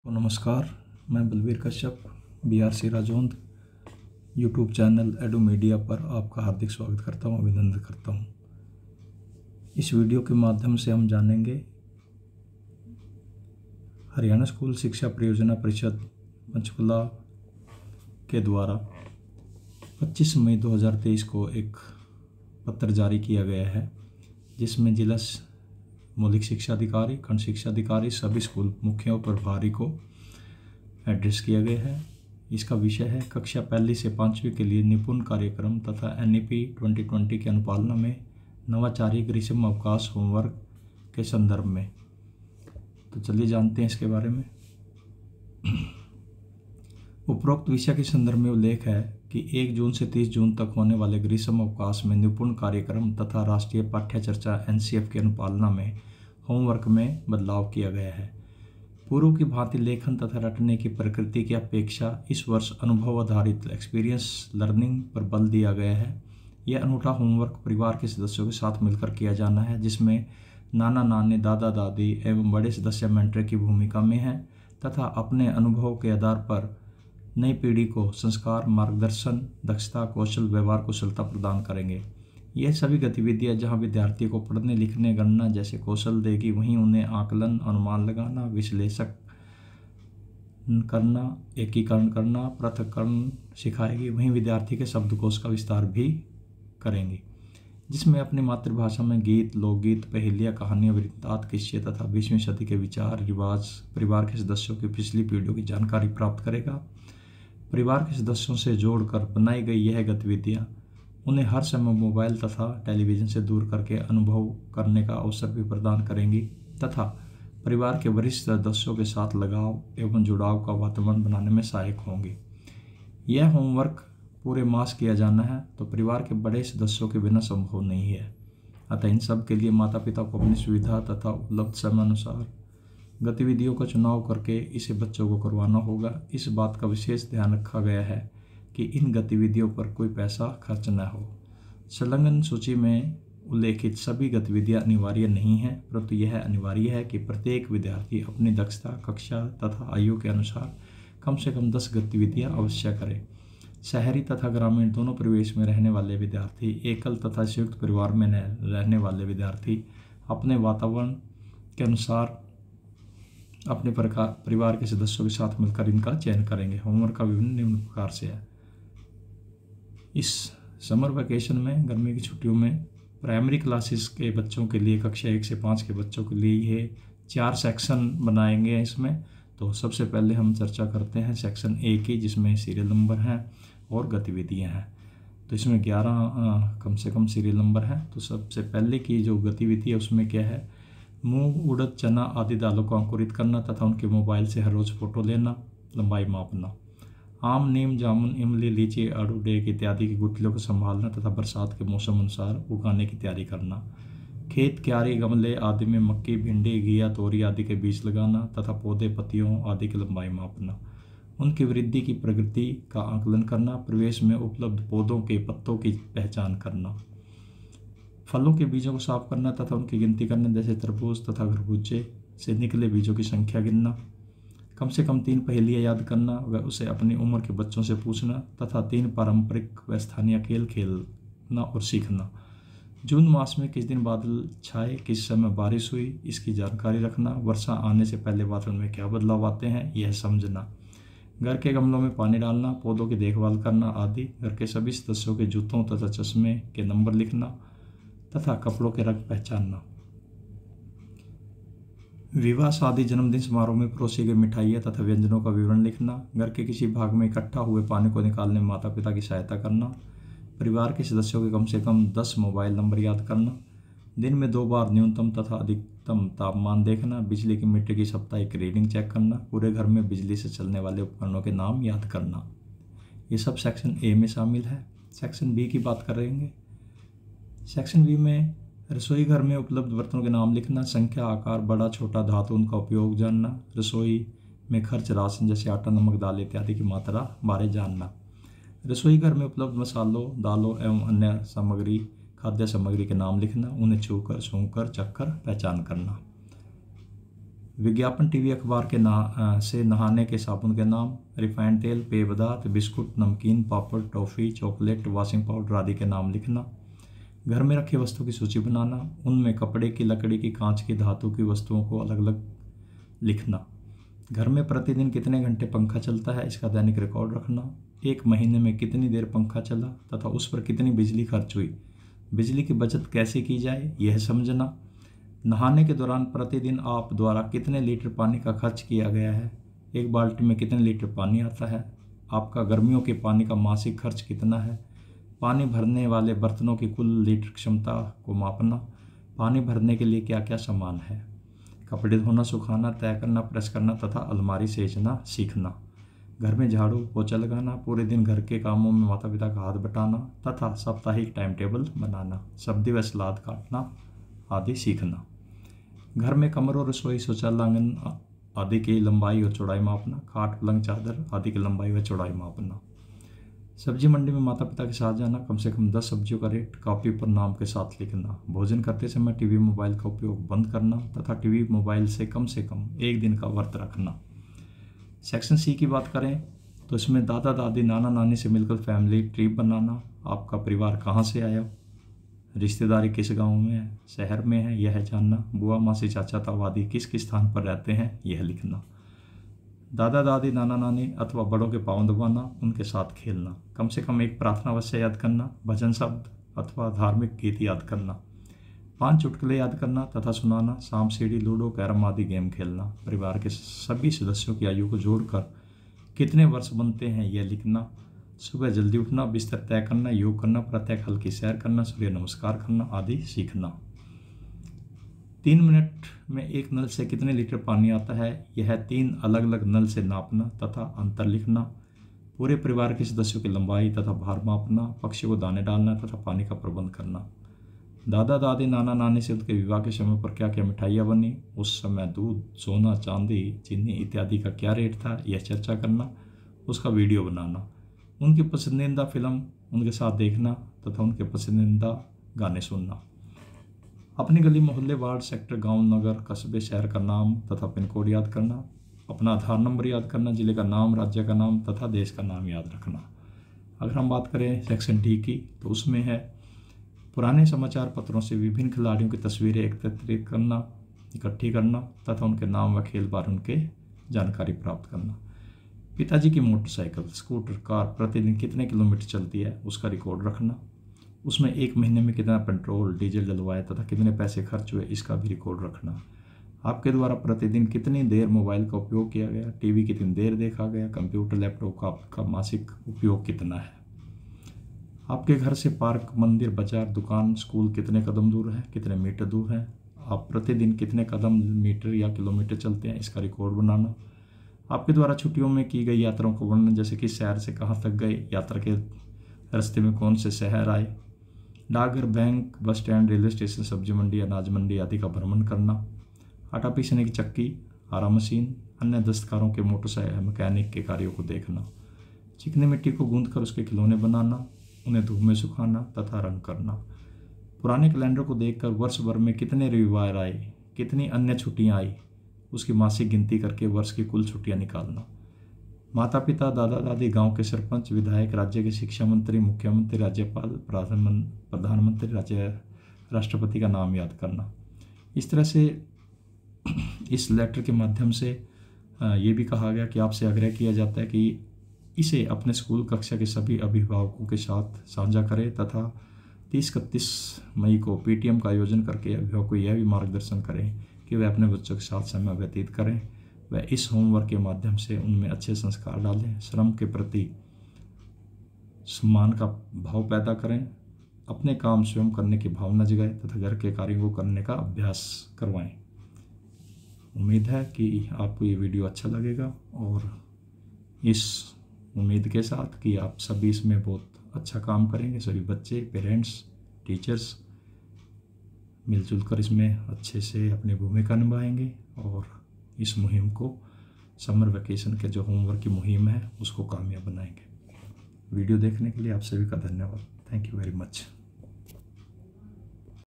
नमस्कार। मैं Balveer Kashyap BRC Rajound YouTube channel Edu Media पर आपका हार्दिक स्वागत करता हूं, अभिनंदन करता हूं। इस वीडियो के माध्यम से हम जानेंगे हरियाणा स्कूल शिक्षा परियोजना परिषद पंचकुला के द्वारा 25 मई 2023 को एक पत्र जारी किया गया है, जिसमें जिला मौलिक शिक्षा अधिकारी, खंड शिक्षा अधिकारी, सभी स्कूल मुखियों और प्रभारी को एड्रेस किया गया है। इसका विषय है कक्षा 1 से 5वीं के लिए निपुण कार्यक्रम तथा NEP 2020 की अनुपालना में नवाचारी ग्रीष्म अवकाश होमवर्क के संदर्भ में। तो चलिए जानते हैं इसके बारे में। उपरोक्त विषय के संदर्भ में उल्लेख है कि 1 जून से 30 जून तक होने वाले ग्रीष्म अवकाश में निपुण कार्यक्रम तथा राष्ट्रीय पाठ्य चर्चा NCF की अनुपालना में होमवर्क में बदलाव किया गया है। पूर्व की भांति लेखन तथा रटने की प्रकृति की अपेक्षा इस वर्ष अनुभव आधारित एक्सपीरियंस लर्निंग पर बल दिया गया है। यह अनूठा होमवर्क परिवार के सदस्यों के साथ मिलकर किया जाना है, जिसमें नाना नानी, दादा दादी एवं बड़े सदस्य मेंटर की भूमिका में हैं तथा अपने अनुभव के आधार पर नई पीढ़ी को संस्कार, मार्गदर्शन, दक्षता, कौशल, व्यवहार कुशलता प्रदान करेंगे। यह सभी गतिविधियां जहां विद्यार्थी को पढ़ने, लिखने, गणना जैसे कौशल देगी, वहीं उन्हें आकलन, अनुमान लगाना, विश्लेषण करना, एकीकरण करना, पृथक्करण सिखाएगी। वहीं विद्यार्थी के शब्दकोश का विस्तार भी करेंगी, जिसमें अपनी मातृभाषा में गीत, लोकगीत, पहेलियाँ, कहानियाँ, वृत्तांत, किस्से तथा 20वीं सदी के विचार, रिवाज परिवार के सदस्यों की पिछली पीढ़ियों की जानकारी प्राप्त करेगा। परिवार के सदस्यों से जोड़कर बनाई गई यह गतिविधियां उन्हें हर समय मोबाइल तथा टेलीविज़न से दूर करके अनुभव करने का अवसर भी प्रदान करेंगी तथा परिवार के वरिष्ठ सदस्यों के साथ लगाव एवं जुड़ाव का वातावरण बनाने में सहायक होंगी। यह होमवर्क पूरे मास किया जाना है, तो परिवार के बड़े सदस्यों के बिना संभव नहीं है। अतः इन सब के लिए माता पिता को अपनी सुविधा तथा उपलब्ध समय अनुसार गतिविधियों का चुनाव करके इसे बच्चों को करवाना होगा। इस बात का विशेष ध्यान रखा गया है कि इन गतिविधियों पर कोई पैसा खर्च न हो। संलग्न सूची में उल्लेखित सभी गतिविधियां अनिवार्य नहीं हैं, परंतु यह अनिवार्य है कि प्रत्येक विद्यार्थी अपनी दक्षता, कक्षा तथा आयु के अनुसार कम से कम 10 गतिविधियां अवश्य करे। शहरी तथा ग्रामीण दोनों परिवेश में रहने वाले विद्यार्थी, एकल तथा संयुक्त परिवार में रहने वाले विद्यार्थी अपने वातावरण के अनुसार अपने परिवार के सदस्यों के साथ मिलकर इनका चयन करेंगे। होमवर्क का विवरण निम्न प्रकार से है। इस समर वैकेशन में, गर्मी की छुट्टियों में प्राइमरी क्लासेस के बच्चों के लिए, कक्षा 1 से 5 के बच्चों के लिए ये 4 सेक्शन बनाएंगे इसमें। तो सबसे पहले हम चर्चा करते हैं सेक्शन A की, जिसमें सीरियल नंबर हैं और गतिविधियां हैं। तो इसमें 11 कम से कम सीरियल नंबर हैं। तो सबसे पहले की जो गतिविधि है उसमें क्या है, मूंग, उड़द, चना आदि दालों को अंकुरित करना तथा उनके मोबाइल से हर रोज फोटो लेना, लंबाई मापना। आम, नीम, जामुन, इमली, लीची, आड़ू, डेक इत्यादि की गुठलियों को संभालना तथा बरसात के मौसम अनुसार उगाने की तैयारी करना। खेत, क्यारी, गमले आदि में मक्की, भिंडी, घिया, तोरी आदि के बीज लगाना तथा पौधे, पत्तियों आदि की लंबाई मापना। उनकी वृद्धि की प्रगति का आकलन करना। परिवेश में उपलब्ध पौधों के पत्तों की पहचान करना। फलों के बीजों को साफ करना तथा उनकी गिनती करना, जैसे तरबूज तथा खरबूजे से निकले बीजों की संख्या गिनना। कम से कम 3 पहेलियाँ याद करना व उसे अपनी उम्र के बच्चों से पूछना तथा 3 पारंपरिक व स्थानीय खेल खेलना और सीखना। जून मास में किस दिन बादल छाए, किस समय बारिश हुई, इसकी जानकारी रखना। वर्षा आने से पहले वातावरण में क्या बदलाव आते हैं, यह समझना। घर के गमलों में पानी डालना, पौधों की देखभाल करना आदि। घर के सभी सदस्यों के जूतों तथा चश्मे के नंबर लिखना तथा कपड़ों के रंग पहचानना। विवाह, शादी, जन्मदिन समारोह में परोसी गई मिठाइयाँ तथा व्यंजनों का विवरण लिखना। घर के किसी भाग में इकट्ठा हुए पानी को निकालने में माता पिता की सहायता करना। परिवार के सदस्यों के कम से कम 10 मोबाइल नंबर याद करना। दिन में 2 बार न्यूनतम तथा अधिकतम तापमान देखना। बिजली की मीटर की साप्ताहिक रीडिंग चेक करना। पूरे घर में बिजली से चलने वाले उपकरणों के नाम याद करना। ये सब सेक्शन A में शामिल है। सेक्शन B की बात करेंगे। सेक्शन B में रसोई घर में उपलब्ध बर्तनों के नाम लिखना। संख्या, आकार, बड़ा छोटा, धातु, उनका उपयोग जानना। रसोई में खर्च राशन जैसे आटा, नमक, दाल इत्यादि की मात्रा बारे जानना। रसोई घर में उपलब्ध मसालों, दालों एवं अन्य सामग्री, खाद्य सामग्री के नाम लिखना। उन्हें छूकर, सूंघकर, चखकर पहचान करना। विज्ञापन, टीवी, अखबार के से नहाने के साबुन के नाम, रिफाइंड तेल, पेय पदार्थ, बिस्कुट, नमकीन, पापड़, टॉफ़ी, चॉकलेट, वॉशिंग पाउडर आदि के नाम लिखना। घर में रखी वस्तु की सूची बनाना, उनमें कपड़े की, लकड़ी की, कांच की, धातु की वस्तुओं को अलग अलग लिखना। घर में प्रतिदिन कितने घंटे पंखा चलता है, इसका दैनिक रिकॉर्ड रखना। एक महीने में कितनी देर पंखा चला तथा उस पर कितनी बिजली खर्च हुई, बिजली की बचत कैसे की जाए यह समझना। नहाने के दौरान प्रतिदिन आप द्वारा कितने लीटर पानी का खर्च किया गया है, एक बाल्टी में कितने लीटर पानी आता है, आपका गर्मियों के पानी का मासिक खर्च कितना है, पानी भरने वाले बर्तनों की कुल लीटर क्षमता को मापना, पानी भरने के लिए क्या क्या सामान है, कपड़े धोना, सुखाना, तय करना, प्रेस करना तथा अलमारी सहेजना सीखना। घर में झाड़ू पोछा लगाना, पूरे दिन घर के कामों में माता पिता का हाथ बटाना तथा साप्ताहिक टाइम टेबल बनाना, सब्जी व सलाद काटना आदि सीखना। घर में कमरों, रसोई, शौचालय, आंगन आदि की लंबाई और चौड़ाई मापना, खाट, पलंग, चादर आदि की लंबाई व चौड़ाई मापना। सब्जी मंडी में माता पिता के साथ जाना, कम से कम 10 सब्जियों का रेट कॉपी पर नाम के साथ लिखना। भोजन करते समय टीवी मोबाइल का उपयोग बंद करना तथा टीवी मोबाइल से कम 1 दिन का व्रत रखना। सेक्शन सी की बात करें तो इसमें दादा दादी, नाना नानी से मिलकर फैमिली ट्री बनाना, आपका परिवार कहाँ से आया, रिश्तेदारी किस गांव में है, शहर में है, यह जानना। बुआ, मासी, चाचा, ताऊ आदि किस किस स्थान पर रहते हैं यह लिखना। दादा दादी, नाना नानी अथवा बड़ों के पाँव दबाना, उनके साथ खेलना। कम से कम एक प्रार्थना अवश्य याद करना, भजन शब्द अथवा धार्मिक गीत याद करना। 5 चुटकुले याद करना तथा सुनाना। सांप सीढ़ी, लूडो, कैरम आदि गेम खेलना। परिवार के सभी सदस्यों की आयु को जोड़कर कितने वर्ष बनते हैं यह लिखना। सुबह जल्दी उठना, बिस्तर तय करना, योग करना, प्रातः हल्की सैर करना, सूर्य नमस्कार करना आदि सीखना। 3 मिनट में एक नल से कितने लीटर पानी आता है, यह 3 अलग अलग नल से नापना तथा अंतर लिखना। पूरे परिवार के सदस्यों की लंबाई तथा भार मापना, पक्षियों को दाने डालना तथा पानी का प्रबंध करना। दादा दादी, नाना नानी से उनके विवाह के समय पर क्या क्या मिठाइयाँ बनी, उस समय दूध, सोना, चांदी, चीनी इत्यादि का क्या रेट था, यह चर्चा करना, उसका वीडियो बनाना। उनकी पसंदीदा फिल्म उनके साथ देखना तथा उनके पसंदीदा गाने सुनना। अपनी गली, मोहल्ले, वार्ड, सेक्टर, गांव, नगर, कस्बे, शहर का नाम तथा पिन कोड याद करना। अपना आधार नंबर याद करना, जिले का नाम, राज्य का नाम तथा देश का नाम याद रखना। अगर हम बात करें सेक्शन डी की तो उसमें है पुराने समाचार पत्रों से विभिन्न खिलाड़ियों की तस्वीरें एकत्रित करना, इकट्ठी करना तथा उनके नाम व खेल बारे उनके जानकारी प्राप्त करना। पिताजी की मोटरसाइकिल, स्कूटर, कार प्रतिदिन कितने किलोमीटर चलती है उसका रिकॉर्ड रखना। उसमें 1 महीने में कितना पेट्रोल, डीजल डलवाया तथा कितने पैसे खर्च हुए इसका भी रिकॉर्ड रखना। आपके द्वारा प्रतिदिन कितनी देर मोबाइल का उपयोग किया गया, टीवी कितनी देर देखा गया, कंप्यूटर, लैपटॉप का आपका मासिक उपयोग कितना है। आपके घर से पार्क, मंदिर, बाजार, दुकान, स्कूल कितने कदम दूर है, कितने मीटर दूर है। आप प्रतिदिन कितने कदम, मीटर या किलोमीटर चलते हैं इसका रिकॉर्ड बनाना। आपके द्वारा छुट्टियों में की गई यात्राओं को वर्णन, जैसे कि शहर से कहाँ तक गए, यात्रा के रास्ते में कौन से शहर आए, डाकघर, bank, bus stand, railway station, सब्जी मंडी, अनाज मंडी आदि का भ्रमण करना। आटा पीसने की चक्की, आरा मशीन, अन्य दस्तकारों के, मोटरसाइकिल मैकेनिक के कार्यों को देखना। चिकनी मिट्टी को गूंथ कर उसके खिलौने बनाना, उन्हें धूप में सुखाना तथा रंग करना। पुराने कैलेंडर को देखकर वर्ष भर में कितने रविवार आए, कितनी अन्य छुट्टियां आई, उसकी मासिक गिनती करके वर्ष की कुल छुट्टियां निकालना। माता पिता, दादा दादी, गांव के सरपंच, विधायक, राज्य के शिक्षा मंत्री, मुख्यमंत्री, राज्यपाल, प्रधानमंत्री, राज्य राष्ट्रपति का नाम याद करना। इस तरह से इस लेटर के माध्यम से ये भी कहा गया कि आपसे आग्रह किया जाता है कि इसे अपने स्कूल कक्षा के सभी अभिभावकों के साथ साझा करें तथा 30-31 मई को पीटीएम का आयोजन करके अभिभावकों को यह भी मार्गदर्शन करें कि वे अपने बच्चों के साथ समय व्यतीत करें, व इस होमवर्क के माध्यम से उनमें अच्छे संस्कार डालें, श्रम के प्रति सम्मान का भाव पैदा करें, अपने काम स्वयं करने की भावना जगाएं तथा घर के कार्यों को करने का अभ्यास करवाएं। उम्मीद है कि आपको ये वीडियो अच्छा लगेगा और इस उम्मीद के साथ कि आप सभी इसमें बहुत अच्छा काम करेंगे, सभी बच्चे, पेरेंट्स, टीचर्स मिलजुल कर इसमें अच्छे से अपनी भूमिका निभाएंगे और इस मुहिम को, समर वेकेशन के जो होमवर्क की मुहिम है, उसको कामयाब बनाएंगे। वीडियो देखने के लिए आप सभी का धन्यवाद। Thank you very much.